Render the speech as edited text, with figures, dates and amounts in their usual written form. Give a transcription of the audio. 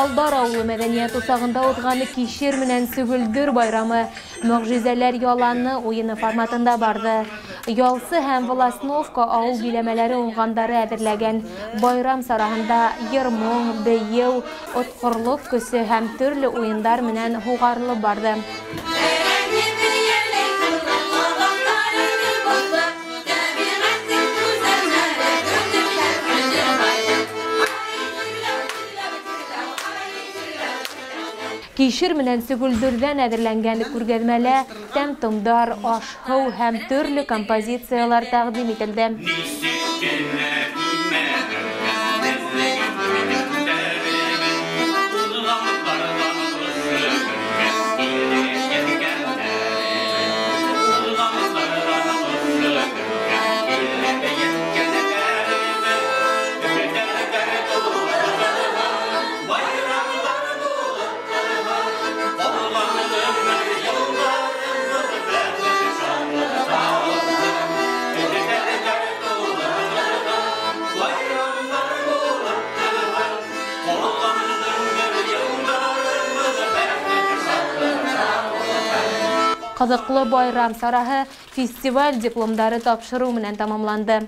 Балдар ауылы мәдәният усагында узган кишер менән Сөгөлдөр байрамы мөгъҗизәләр яланы уены форматында барды. Ялсы һәм Волосновка авыл биләмәләре уңгандары әзерләгән байрам сараһында йыр-моң, бейеү, откырлык көсе һәм төрле уендар менән хугарылып барды. Кишер менән Сөгөлдөрдән әзерләнгән күргәзмәлә тәм-томдар, аш-һыу һәм төрле композициялар тәкъдим ителде. Кызыклы байрам сараһы фестиваль дипломдары тапшыру менән тамамланды.